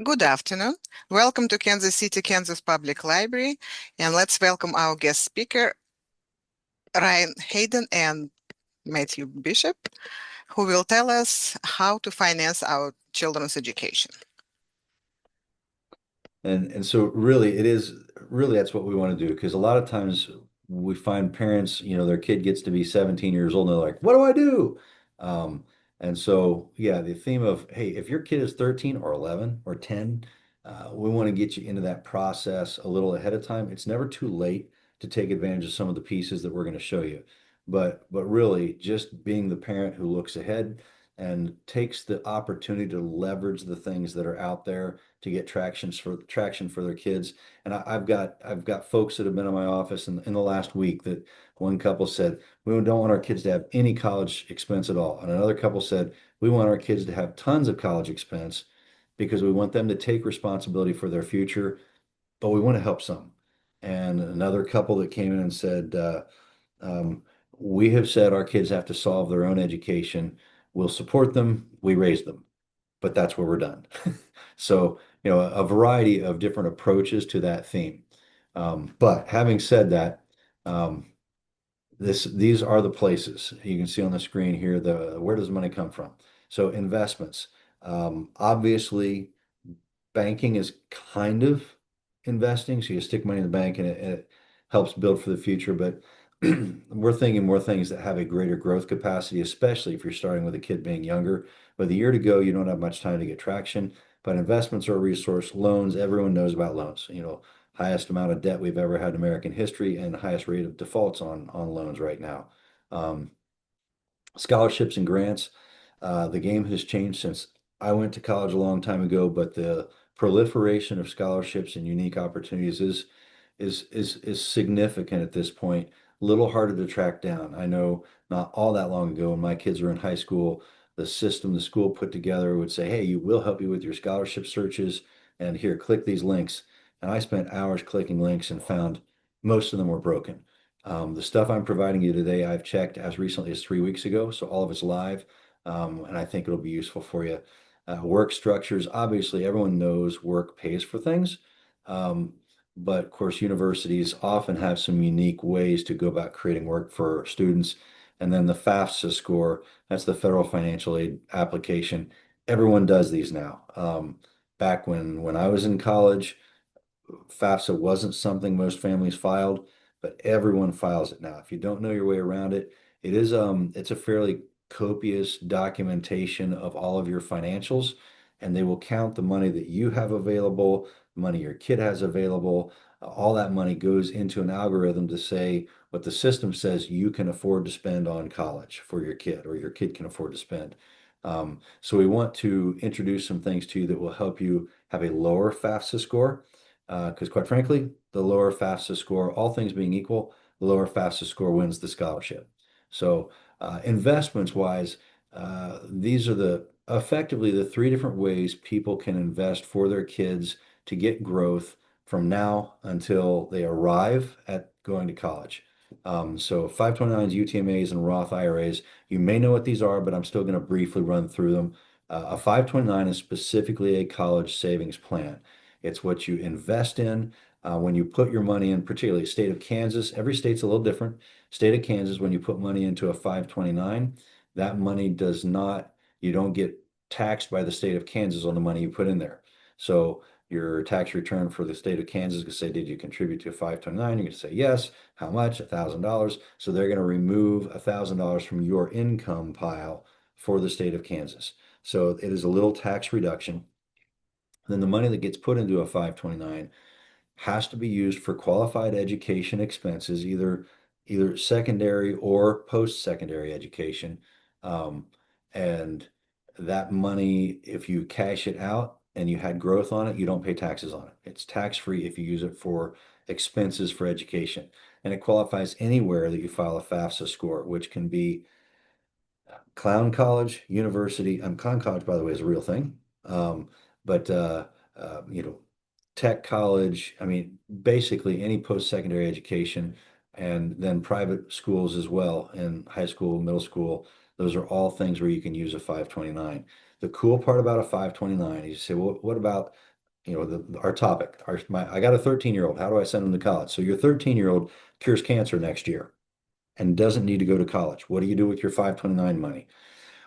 Good afternoon. Welcome to Kansas City, Kansas Public Library, and let's welcome our guest speaker, Ryan Hayden and Matthew Bishop, who will tell us how to finance our children's education. And so really it is really that's what we want to do because a lot of times we find parents, their kid gets to be 17 years old and they're like, what do I do? Um, and so yeah, the theme of, hey, if your kid is 13 or 11 or 10, we want to get you into that process a little ahead of time. It's never too late to take advantage of some of the pieces that we're going to show you. But really just being the parent who looks ahead and takes the opportunity to leverage the things that are out there to get traction for their kids. And I've got folks that have been in my office in the last week that one couple said, we don't want our kids to have any college expense at all. And another couple said, we want our kids to have tons of college expense because we want them to take responsibility for their future, but we want to help some. And another couple that came in and said, um, we have said our kids have to solve their own education. We'll support them, we raise them, but that's where we're done. So, a variety of different approaches to that theme. But having said that, um, these are the places you can see on the screen here. Where does the money come from? So investments. Obviously, banking is kind of investing. So you stick money in the bank and it helps build for the future. But we're thinking more things that have a greater growth capacity, especially if you're starting with a kid being younger. With a year to go, you don't have much time to get traction. But investments are a resource. Loans, everyone knows about loans. Highest amount of debt we've ever had in American history and the highest rate of defaults on loans right now. Um, Scholarships and grants. The game has changed since I went to college a long time ago, but the proliferation of scholarships and unique opportunities is significant at this point. A little harder to track down. I know not all that long ago when my kids were in high school, the system the school put together would say, hey, we'll help you with your scholarship searches, and here, click these links. And I spent hours clicking links and found most of them were broken. The stuff I'm providing you today, I've checked as recently as 3 weeks ago, so all of it's live, and I think it'll be useful for you. Work structures, obviously, everyone knows work pays for things, um, but of course, universities often have some unique ways to go about creating work for students. And then the FAFSA score, that's the federal financial aid application. Everyone does these now. Back when I was in college, FAFSA wasn't something most families filed, but everyone files it now. If you don't know your way around it, it's a fairly copious documentation of all of your financials, and they will count the money that you have available, the money your kid has available. All that money goes into an algorithm to say what the system says you can afford to spend on college for your kid, or your kid can afford to spend. So we want to introduce some things to you that will help you have a lower FAFSA score because quite frankly, the lower FAFSA score, all things being equal, the lower FAFSA score wins the scholarship. So investments wise, these are the effectively the three different ways people can invest for their kids to get growth from now until they arrive at going to college. So 529s, UTMAs, and Roth IRAs, you may know what these are, but I'm still going to briefly run through them. A 529 is specifically a college savings plan. It's what you invest in when you put your money in, particularly state of Kansas. Every state's a little different. State of Kansas, when you put money into a 529, that money does not, you don't get taxed by the state of Kansas on the money you put in there. So your tax return for the state of Kansas is going to say, did you contribute to a 529? You're going to say yes. How much? $1,000. So they're going to remove $1,000 from your income pile for the state of Kansas. So it is a little tax reduction. Then the money that gets put into a 529 has to be used for qualified education expenses, either secondary or post-secondary education. Um, and that money, if you cash it out and you had growth on it, you don't pay taxes on it. It's tax-free if you use it for expenses for education. And it qualifies anywhere that you file a FAFSA score, which can be Clown College, University. Clown College, by the way, is a real thing. But uh, you know, Tech college. I mean, basically any post-secondary education, and then private schools as well, and high school, middle school. Those are all things where you can use a 529. The cool part about a 529 is you say, well, what about, our topic, I got a 13-year-old. How do I send him to college? So your 13-year-old cures cancer next year and doesn't need to go to college. What do you do with your 529 money?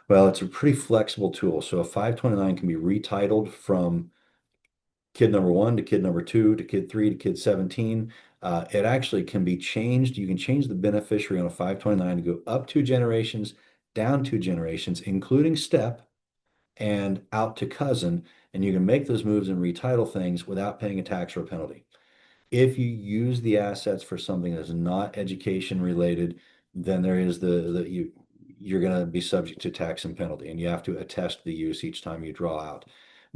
Well, it's a pretty flexible tool. So a 529 can be retitled from kid number one to kid number two to kid three to kid 17. It actually can be changed. You can change the beneficiary on a 529 to go up two generations, down two generations, including step and out to cousin. And you can make those moves and retitle things without paying a tax or a penalty. If you use the assets for something that's not education related, then there is you're going to be subject to tax and penalty, and you have to attest the use each time you draw out.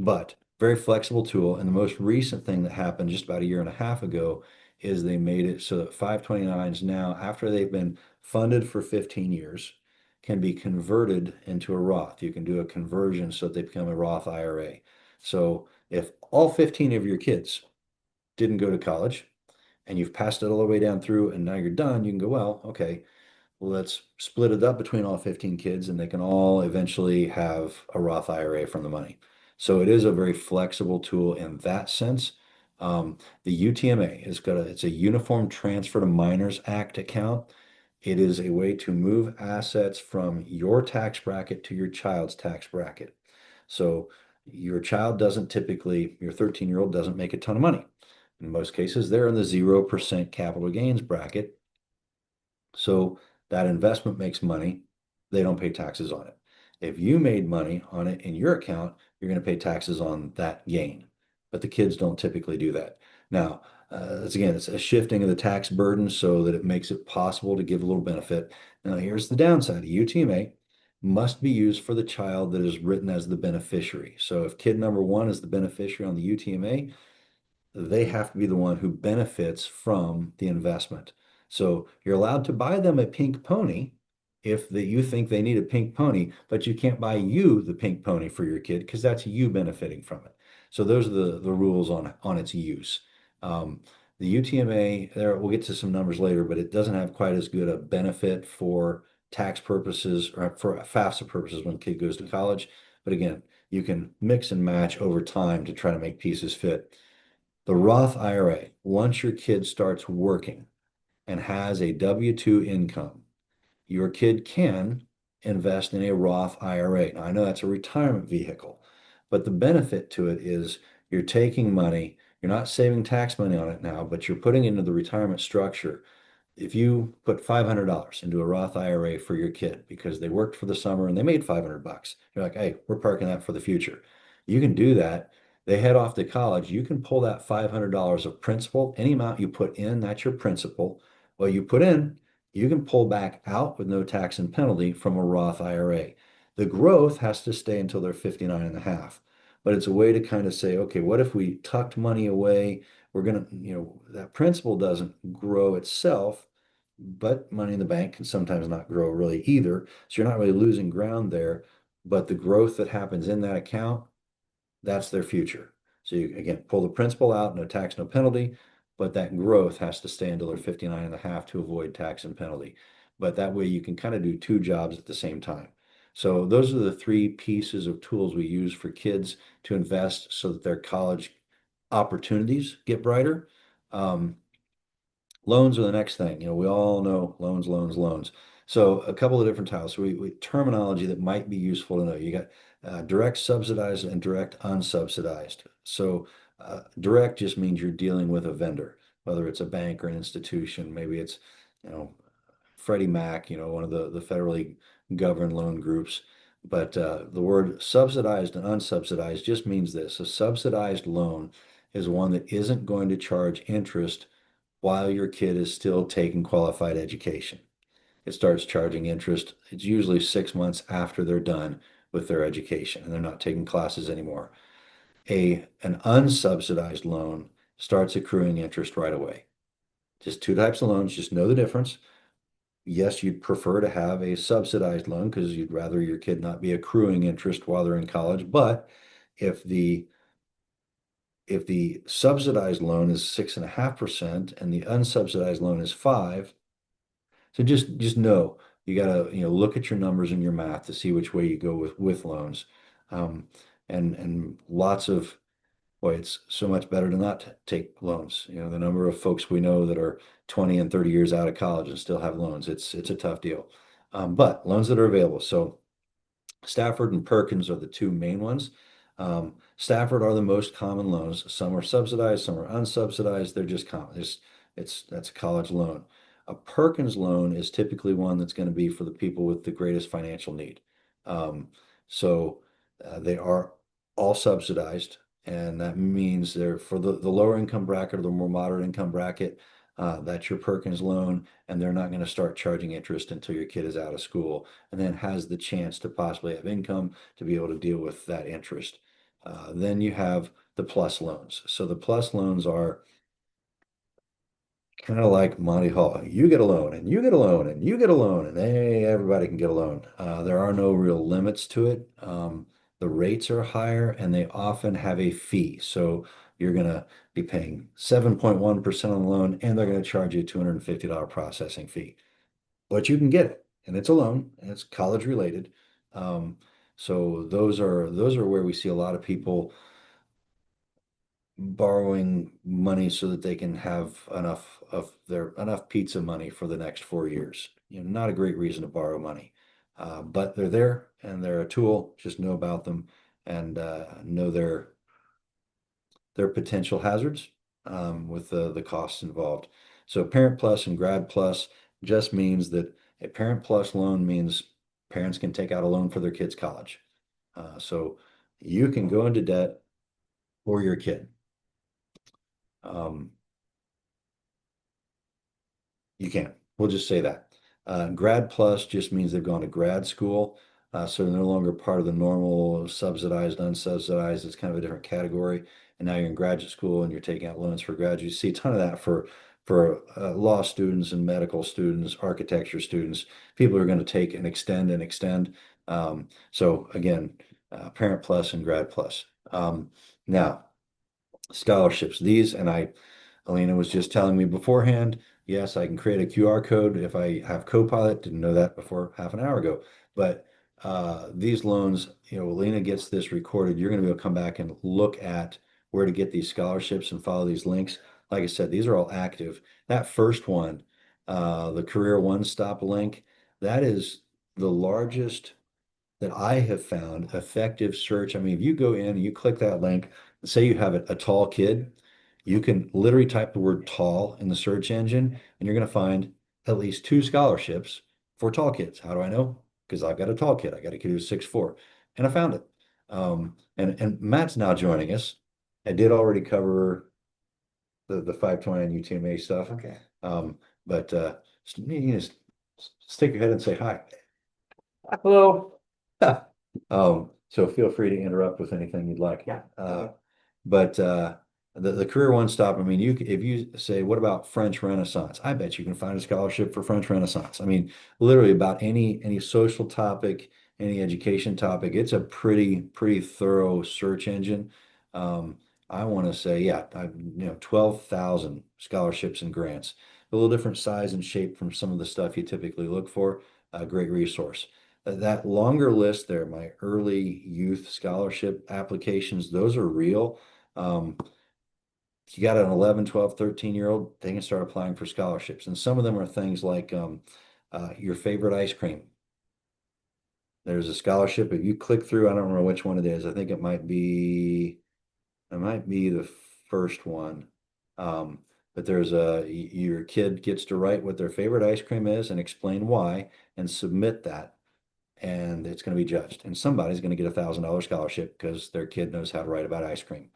But very flexible tool. And the most recent thing that happened just about a year and a half ago is they made it so that 529s now, after they've been funded for 15 years, can be converted into a Roth. You can do a conversion so that they become a Roth IRA. So if all 15 of your kids didn't go to college and you've passed it all the way down through and now you're done, you can go, well, okay, well, let's split it up between all 15 kids and they can all eventually have a Roth IRA from the money. So it is a very flexible tool in that sense. The UTMA it's a Uniform Transfer to Minors Act account. It is a way to move assets from your tax bracket to your child's tax bracket. So your child doesn't typically, your 13-year-old doesn't make a ton of money. In most cases, they're in the 0% capital gains bracket. So that investment makes money. They don't pay taxes on it. If you made money on it in your account, you're going to pay taxes on that gain. But the kids don't typically do that. Now, it's a shifting of the tax burden so that it makes it possible to give a little benefit. Now, here's the downside. A UTMA must be used for the child that is written as the beneficiary. So if kid number one is the beneficiary on the UTMA, they have to be the one who benefits from the investment. So you're allowed to buy them a pink pony if you think they need a pink pony, but you can't buy you the pink pony for your kid because that's you benefiting from it. So those are the rules on its use. The UTMA, there we'll get to some numbers later, but it doesn't have quite as good a benefit for tax purposes or for FAFSA purposes when a kid goes to college. But again, you can mix and match over time to try to make pieces fit. The Roth IRA, once your kid starts working and has a W-2 income, your kid can invest in a Roth IRA. Now, I know that's a retirement vehicle, but the benefit to it is you're taking money, you're not saving tax money on it now, but you're putting into the retirement structure. If you put $500 into a Roth IRA for your kid because they worked for the summer and they made 500 bucks, you're like, hey, we're parking that for the future. You can do that. They head off to college. You can pull that $500 of principal, any amount you put in, that's your principal. What you put in, you can pull back out with no tax and penalty from a Roth IRA. The growth has to stay until they're 59 and a half. But it's a way to kind of say, okay, what if we tucked money away? We're going to, that principal doesn't grow itself, but money in the bank can sometimes not grow really either. So you're not really losing ground there, but the growth that happens in that account, that's their future. So you, again, pull the principal out, no tax, no penalty, but that growth has to stay until they're 59 and a half to avoid tax and penalty. But that way you can kind of do two jobs at the same time. So those are the three pieces of tools we use for kids to invest so that their college opportunities get brighter. Um, Loans are the next thing. We all know loans, loans, loans. So a couple of different types. We terminology that might be useful to know. You got direct subsidized and direct unsubsidized. So direct just means you're dealing with a vendor, whether it's a bank or an institution. Maybe it's, you know, Freddie Mac, one of the federally governed loan groups. But the word subsidized and unsubsidized just means this. A subsidized loan is one that isn't going to charge interest while your kid is still taking qualified education. It starts charging interest. It's usually 6 months after they're done with their education and they're not taking classes anymore. An unsubsidized loan starts accruing interest right away. Just two types of loans, just know the difference. Yes, you'd prefer to have a subsidized loan because you'd rather your kid not be accruing interest while they're in college. But if the if the subsidized loan is 6.5% and the unsubsidized loan is 5, so just know you gotta look at your numbers and your math to see which way you go with loans. Um, and lots of boy, it's so much better to not take loans. You know, the number of folks we know that are 20 and 30 years out of college and still have loans, it's a tough deal. But loans that are available. So Stafford and Perkins are the two main ones. Stafford are the most common loans. Some are subsidized, some are unsubsidized. They're just common. That's a college loan. A Perkins loan is typically one that's going to be for the people with the greatest financial need. Um, so they are all subsidized, and that means they're for the lower income bracket or the more moderate income bracket. That's your Perkins loan, and they're not going to start charging interest until your kid is out of school and then has the chance to possibly have income to be able to deal with that interest. Then you have the plus loans. So the plus loans are kind of like Monty Hall. You get a loan, and you get a loan, and you get a loan, and hey, everybody can get a loan. There are no real limits to it. The rates are higher, and they often have a fee. So you're going to be paying 7.1% on the loan, and they're going to charge you a $250 processing fee. But you can get it, and it's a loan, and it's college related. Um, so those are where we see a lot of people borrowing money so that they can have enough pizza money for the next 4 years. You know, not a great reason to borrow money, but they're there and they're a tool. Just know about them and know their potential hazards with the costs involved. So Parent Plus and Grad Plus just means that a Parent Plus loan means parents can take out a loan for their kid's college. So you can go into debt for your kid. Um, You can. We'll just say that. Grad plus just means they've gone to grad school. So they're no longer part of the normal subsidized, unsubsidized. It's kind of a different category. And now you're in graduate school and you're taking out loans for graduate. You see a ton of that for law students and medical students, architecture students, people who are going to take and extend and extend. So again, Parent Plus and Grad Plus. Now, scholarships. These, and Alina was just telling me beforehand, yes, I can create a QR code if I have Copilot. Didn't know that before half an hour ago. But these loans, you know, Alina gets this recorded. You're going to be able to come back and look at where to get these scholarships and follow these links. Like I said, these are all active. That first one, the Career One Stop link, that is the largest that I have found effective search. I mean, if you go in and you click that link, say you have a tall kid, you can literally type the word tall in the search engine, and you're going to find at least two scholarships for tall kids. How do I know? Because I've got a tall kid. I got a kid who's 6'4", and I found it. And Matt's now joining us. I did already cover the 529 UTMA stuff. Okay. But you just stick your head and say hi. Hello. So feel free to interrupt with anything you'd like. Yeah. But the Career One Stop, I mean, if you say, what about French Renaissance? I bet you can find a scholarship for French Renaissance. I mean, literally about any social topic, any education topic, it's a pretty thorough search engine. I want to say, yeah, 12,000 scholarships and grants, a little different size and shape from some of the stuff you typically look for. A great resource. That longer list there, my early youth scholarship applications, those are real. You got an 11, 12, 13-year-old, they can start applying for scholarships. And some of them are things like your favorite ice cream. There's a scholarship. If you click through, I don't remember which one it is. I think it might be the first one. But your kid gets to write what their favorite ice cream is and explain why and submit that, and it's going to be judged. And somebody's going to get $1,000 scholarship because their kid knows how to write about ice cream.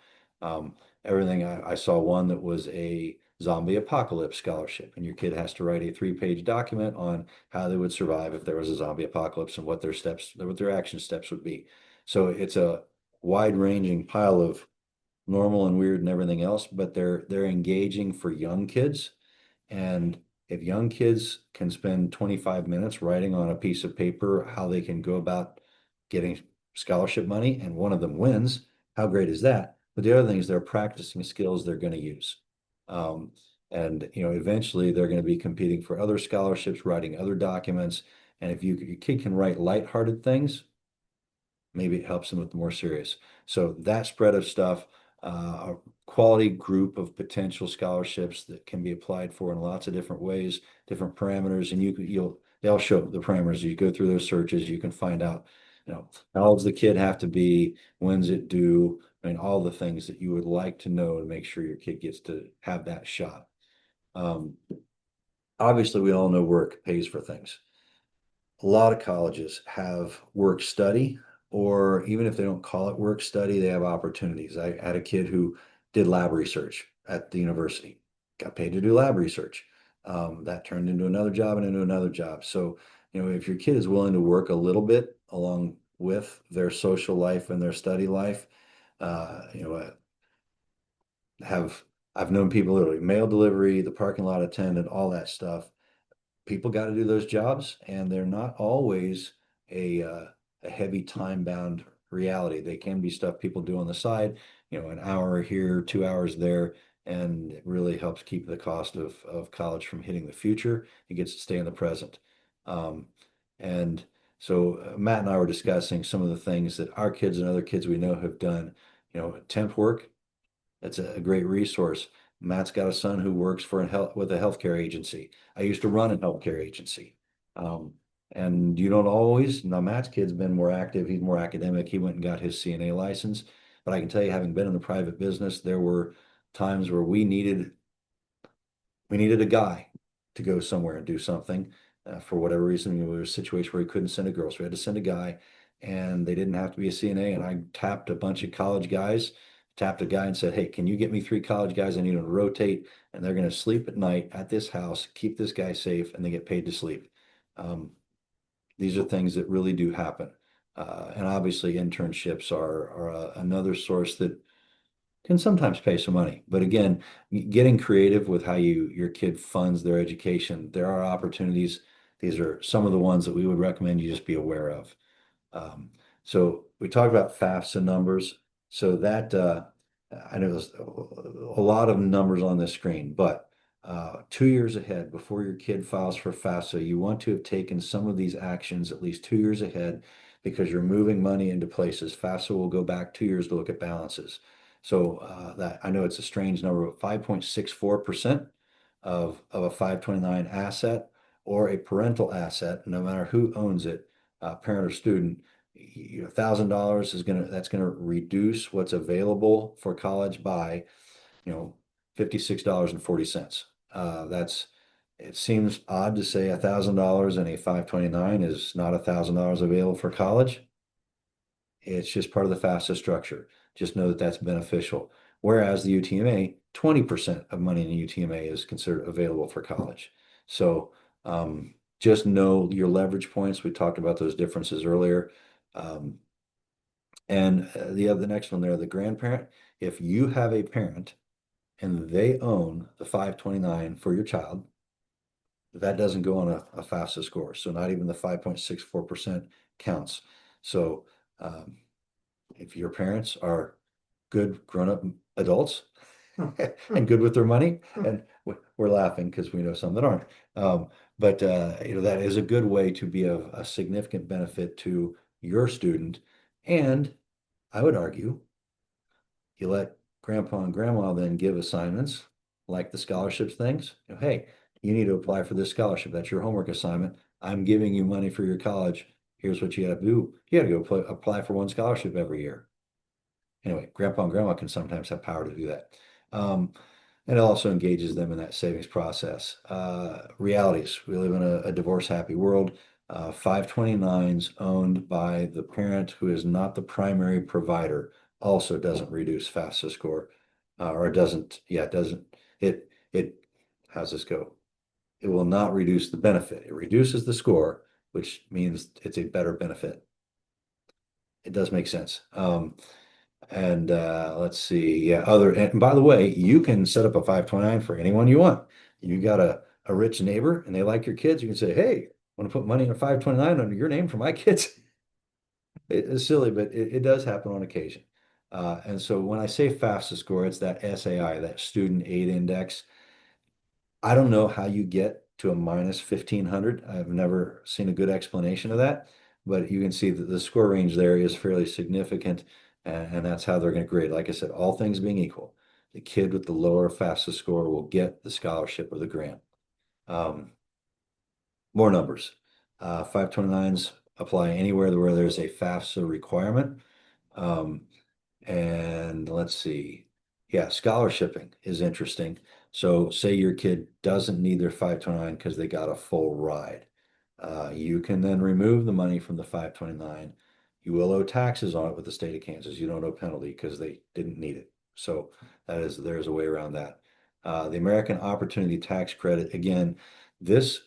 Everything I saw one that was a zombie apocalypse scholarship, and your kid has to write a 3-page document on how they would survive if there was a zombie apocalypse and what their action steps would be. So it's a wide-ranging pile of normal and weird and everything else, but they're engaging for young kids. And if young kids can spend 25 minutes writing on a piece of paper how they can go about getting scholarship money and one of them wins, how great is that? But the other thing is they're practicing skills they're going to use. Um, and eventually they're going to be competing for other scholarships, writing other documents. And if your kid can write lighthearted things, maybe it helps them with the more serious. So that spread of stuff, a quality group of potential scholarships that can be applied for in lots of different ways, different parameters, and they'll show the parameters. You go through those searches, you can find out, how old does the kid have to be, when's it due, I mean, all the things that you would like to know to make sure your kid gets to have that shot. Obviously, we all know work pays for things. A lot of colleges have work study, or even if they don't call it work study, they have opportunities. I had a kid who did lab research at the university, got paid to do lab research. That turned into another job and into another job. So, if your kid is willing to work a little bit along with their social life and their study life, you know, have I've known people literally mail delivery, the parking lot attendant, all that stuff. People got to do those jobs, and they're not always a heavy time bound reality. They can be stuff people do on the side, an hour here, 2 hours there, and it really helps keep the cost of college from hitting the future. It gets to stay in the present. And so Matt and I were discussing some of the things that our kids and other kids we know have done. Temp work, that's a great resource. Matt's got a son who works with a healthcare agency. I used to run a healthcare agency. And you don't always, now Matt's kid's been more active. He's more academic. He went and got his CNA license. But I can tell you, having been in the private business, there were times where we needed a guy to go somewhere and do something. For whatever reason, there was a situation where we couldn't send a girl, so we had to send a guy, and they didn't have to be a CNA. And I tapped a bunch of college guys, tapped a guy and said, "Hey, can you get me 3 college guys? I need them to rotate, and they're going to sleep at night at this house, keep this guy safe, and they get paid to sleep." These are things that really do happen. And obviously, internships are another source that can sometimes pay some money. But again, getting creative with how your kid funds their education, there are opportunities. These are some of the ones that we would recommend you just be aware of. Um, so we talked about FAFSA numbers. So that I know there's a lot of numbers on this screen, but 2 years ahead, before your kid files for FAFSA, you want to have taken some of these actions at least 2 years ahead, because you're moving money into places. FAFSA will go back 2 years to look at balances. So that, I know it's a strange number, but 5.64% of a 529 asset or a parental asset, no matter who owns it, parent or student, $1,000 that's gonna reduce what's available for college by, $56.40. It seems odd to say $1,000 in a 529 is not $1,000 available for college. It's just part of the FAFSA structure. Just know that that's beneficial. Whereas the UTMA, 20% of money in the UTMA is considered available for college. So just know your leverage points. We talked about those differences earlier. And the next one there, the grandparent. If you have a parent and they own the 529 for your child, that doesn't go on a FAFSA score. So not even the 5.64% counts. So if your parents are good grown-up adults and good with their money, and we're laughing because we know some that aren't. But that is a good way to be of a significant benefit to your student. And I would argue you let grandpa and grandma then give assignments like the scholarships things. Hey, you need to apply for this scholarship. That's your homework assignment. I'm giving you money for your college. Here's what you got to do. You got to go apply for one scholarship every year. Anyway, grandpa and grandma can sometimes have power to do that. And it also engages them in that savings process. Realities. We live in a divorce-happy world. 529s owned by the parent who is not the primary provider also doesn't reduce FAFSA score, or it doesn't. Yeah, it doesn't. How's this go? It will not reduce the benefit. It reduces the score, which means it's a better benefit. It does make sense. And let's see, yeah, and by the way, you can set up a 529 for anyone you want. You got a rich neighbor and they like your kids, you can say, "Hey, want to put money in a 529 under your name for my kids?" It's silly, but it does happen on occasion. And so when I say FAFSA score, it's that SAI, that Student Aid Index. I don't know how you get to a minus 1,500. I've never seen a good explanation of that, but you can see that the score range there is fairly significant, and that's how they're going to grade. Like I said, all things being equal, the kid with the lower fastest score will get the scholarship or the grant. More numbers. 529s apply anywhere where there's a FAFSA requirement. And let's see. Yeah, scholarshiping is interesting. So say your kid doesn't need their 529 because they got a full ride. You can then remove the money from the 529. You will owe taxes on it with the state of Kansas. You don't owe penalty because they didn't need it. So there's a way around that. The American Opportunity Tax Credit, again, this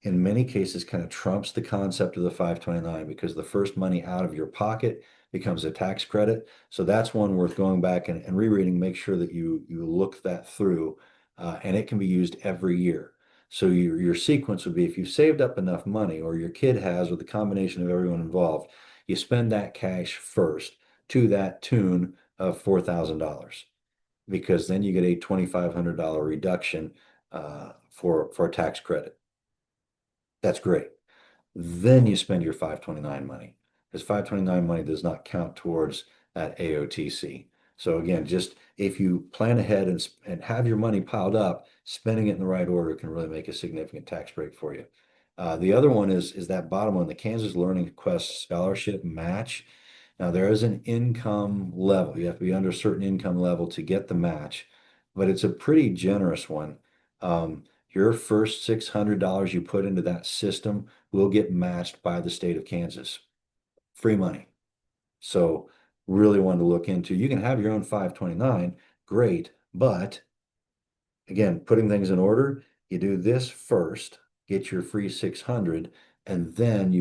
in many cases kind of trumps the concept of the 529 because the first money out of your pocket becomes a tax credit. So that's one worth going back and rereading, make sure that you look that through, and it can be used every year. So your sequence would be if you've saved up enough money, or your kid has, or the combination of everyone involved, you spend that cash first to that tune of $4,000, because then you get a $2,500 reduction for a tax credit. That's great. Then you spend your 529 money, because 529 money does not count towards that AOTC. So again, just if you plan ahead and have your money piled up, spending it in the right order can really make a significant tax break for you. The other one is that bottom one, the Kansas Learning Quest Scholarship Match. Now there is an income level. You have to be under a certain income level to get the match, but it's a pretty generous one. Your first $600 you put into that system will get matched by the state of Kansas. Free money. So really want to look into. You can have your own 529, great, but again, putting things in order, you do this first, get your free 600, and then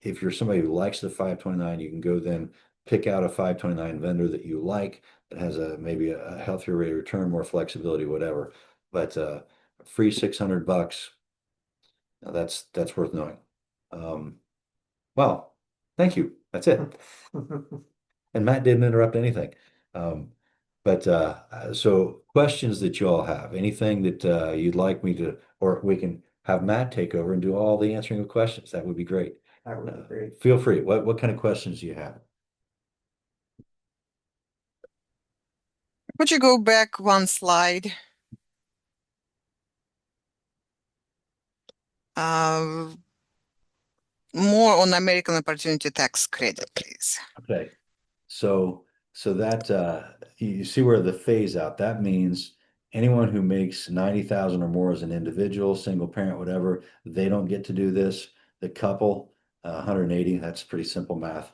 if you're somebody who likes the 529, you can go then pick out a 529 vendor that you like that has maybe a healthier rate of return, more flexibility, whatever. But free $600, that's worth knowing. Well, thank you. That's it. And Matt didn't interrupt anything. So questions that you all have, anything that you'd like me to, or we can have Matt take over and do all the answering of questions. That would be great. That would be great. Feel free. What kind of questions do you have? Would you go back one slide? More on American Opportunity Tax Credit, please. Okay. So that you see where the phase out, that means anyone who makes 90,000 or more as an individual, single parent, whatever, they don't get to do this. The couple, 180, that's pretty simple math.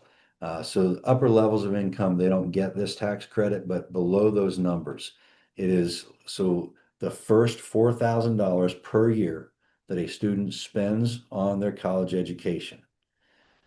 So upper levels of income, they don't get this tax credit, but below those numbers, it is so the first $4,000 per year that a student spends on their college education.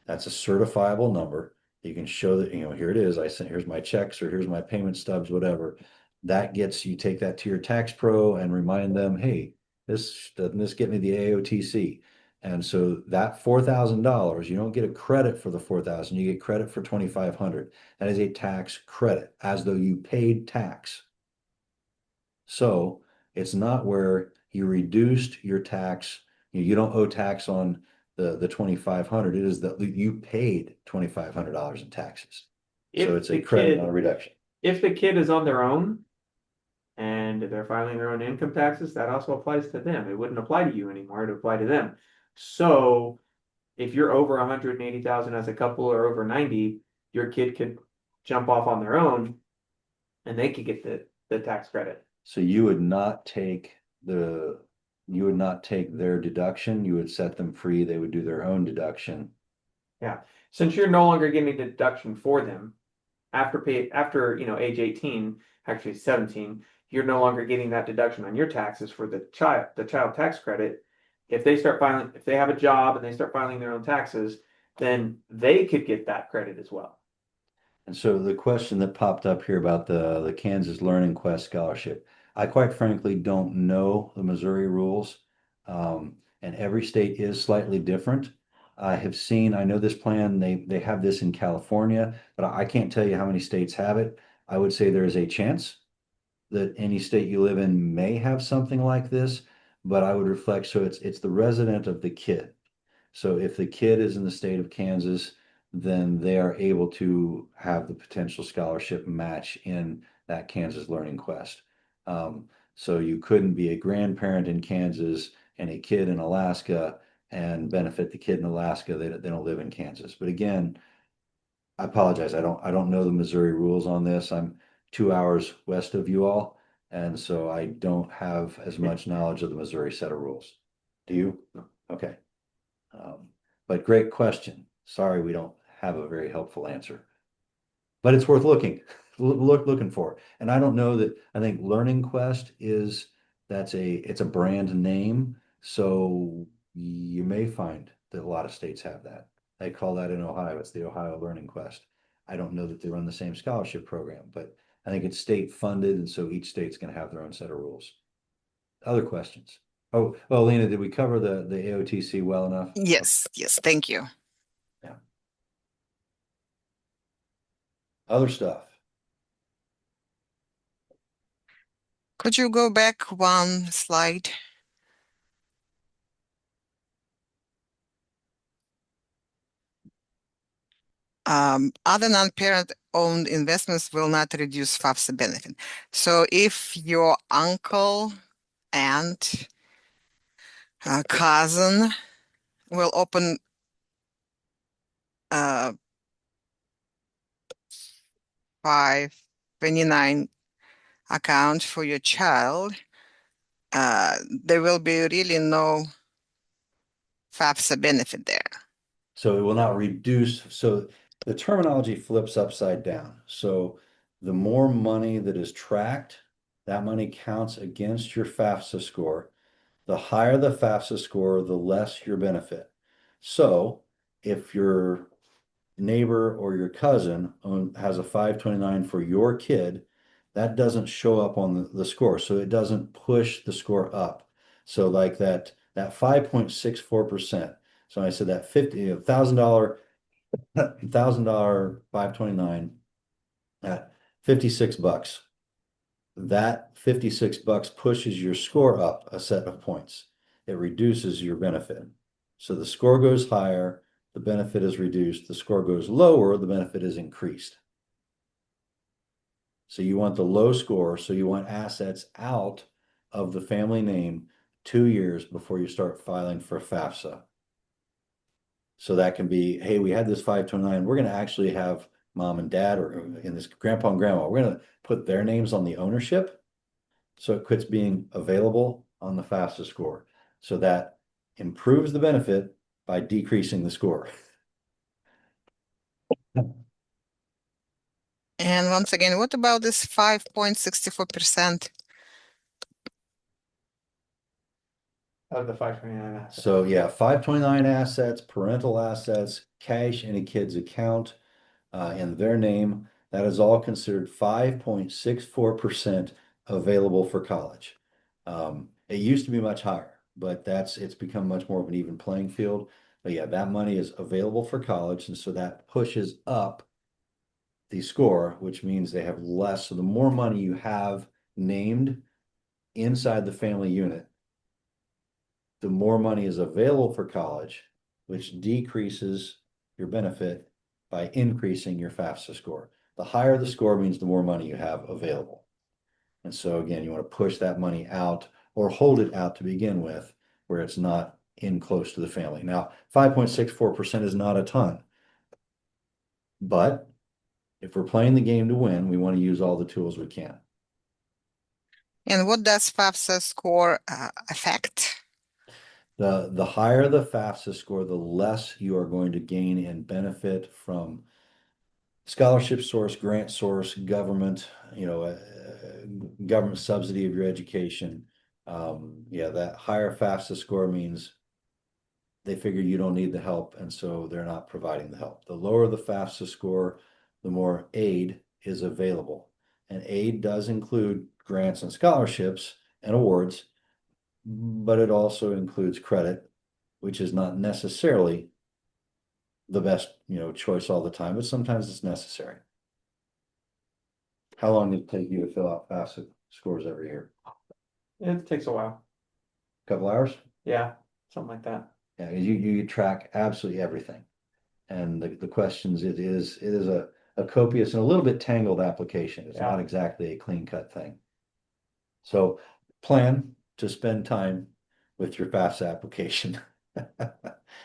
That's a certifiable number. You can show that, here it is. Here's my checks, or here's my payment stubs, whatever. You take that to your tax pro and remind them, hey, doesn't this get me the AOTC? And so that $4,000, you don't get a credit for the 4,000, you get credit for 2,500. That is a tax credit, as though you paid tax. So it's not where you reduced your tax, you don't owe tax on the 2,500. It is that you paid $2,500 in taxes. So it's a credit, not a reduction. If the kid is on their own and they're filing their own income taxes, that also applies to them. It wouldn't apply to you anymore. It would apply to them. So if you're over 180,000 as a couple or over 90, your kid could jump off on their own and they could get the tax credit. So you would not take their deduction, you would set them free, they would do their own deduction. Yeah. Since you're no longer getting a deduction for them after age 18, actually 17, you're no longer getting that deduction on your taxes for the child tax credit. If they have a job and they start filing their own taxes, then they could get that credit as well. And so the question that popped up here about the Kansas Learning Quest Scholarship, I quite frankly don't know the Missouri rules, and every state is slightly different. I know this plan, they have this in California, but I can't tell you how many states have it. I would say there is a chance that any state you live in may have something like this, but I would reflect, so it's the resident of the kid. So if the kid is in the state of Kansas, then they are able to have the potential scholarship match in that Kansas Learning Quest. So you couldn't be a grandparent in Kansas and a kid in Alaska and benefit the kid in Alaska. They don't live in Kansas. But again, I apologize. I don't know the Missouri rules on this. I'm 2 hours west of you all, and so I don't have as much knowledge of the Missouri set of rules. Do you? No. Okay. But great question. Sorry, we don't have a very helpful answer. But it's worth looking for. And I don't know that, I think Learning Quest it's a brand name. So you may find that a lot of states have that. They call that in Ohio. It's the Ohio Learning Quest. I don't know that they run the same scholarship program, but I think it's state funded. And so each state's going to have their own set of rules. Other questions? Oh, well, Lena, did we cover the AOTC well enough? Yes, yes, thank you. Yeah. Other stuff. Could you go back one slide? Other non-parent owned investments will not reduce FAFSA benefit. So if your uncle, aunt, cousin will open 529 account for your child, there will be really no FAFSA benefit there. So it will not reduce. So the terminology flips upside down. So the more money that is tracked, that money counts against your FAFSA score. The higher the FAFSA score, the less your benefit. So if your neighbor or your cousin has a 529 for your kid, that doesn't show up on the score. So it doesn't push the score up. So like that 5.64%. So I said that $1,000 529 at $56. That $56 pushes your score up a set of points. It reduces your benefit. So the score goes higher, the benefit is reduced. The score goes lower, the benefit is increased. So you want the low score, so you want assets out of the family name 2 years before you start filing for FAFSA. So that can be, hey, we had this 529. We're going to actually have mom and dad, or in this grandpa and grandma, we're going to put their names on the ownership. So it quits being available on the FAFSA score. So that improves the benefit by decreasing the score. And once again, what about this 5.64%? Of the 529 assets. So yeah, 529 assets, parental assets, cash in a kid's account in their name, that is all considered 5.64% available for college. It used to be much higher, but it's become much more of an even playing field. But yeah, that money is available for college, and so that pushes up the score, which means they have less. So the more money you have named inside the family unit, the more money is available for college, which decreases your benefit by increasing your FAFSA score. The higher the score means the more money you have available. And so again, you want to push that money out or hold it out to begin with, where it's not in close to the family. Now, 5.64% is not a ton, but if we're playing the game to win, we want to use all the tools we can. And what does FAFSA score affect? The higher the FAFSA score, the less you are going to gain and benefit from scholarship source, grant source, government, government subsidy of your education. Yeah, that higher FAFSA score means they figure you don't need the help, and so they're not providing the help. The lower the FAFSA score, the more aid is available. And aid does include grants and scholarships and awards, but it also includes credit, which is not necessarily the best, choice all the time, but sometimes it's necessary. How long did it take you to fill out FAFSA scores every year? It takes a while. Couple hours? Yeah, something like that. Yeah, you track absolutely everything. And the questions, it is a copious and a little bit tangled application. It's not Yeah. exactly a clean cut thing. So plan to spend time with your FAFSA application.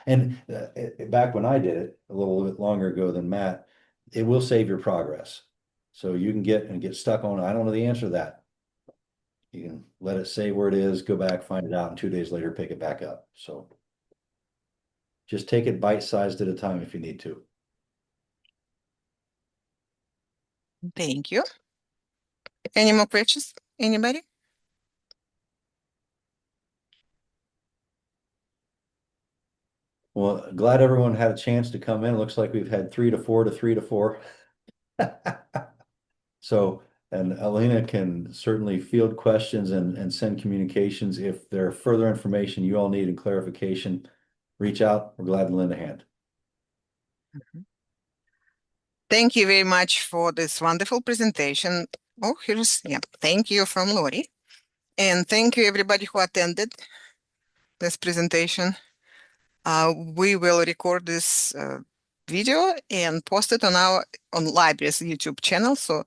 And back when I did it a little bit longer ago than Matt, it will save your progress. So you can get stuck on, I don't know the answer to that. You can let it say where it is, go back, find it out, and 2 days later, pick it back up. So just take it bite-sized at a time if you need to. Thank you. Any more questions? Anybody? Well, glad everyone had a chance to come in. Looks like we've had 3 to 4 to 3 to 4. So, and Alina can certainly field questions and send communications. If there are further information you all need and clarification, reach out. We're glad to lend a hand. Thank you very much for this wonderful presentation. Oh, thank you from Lori. And thank you everybody who attended this presentation. We will record this video and post it on library's YouTube channel so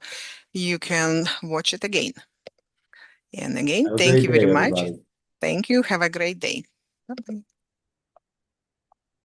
you can watch it again. And again, Have a thank great you very day, much. everybody. Thank you. Have a great day. Bye-bye.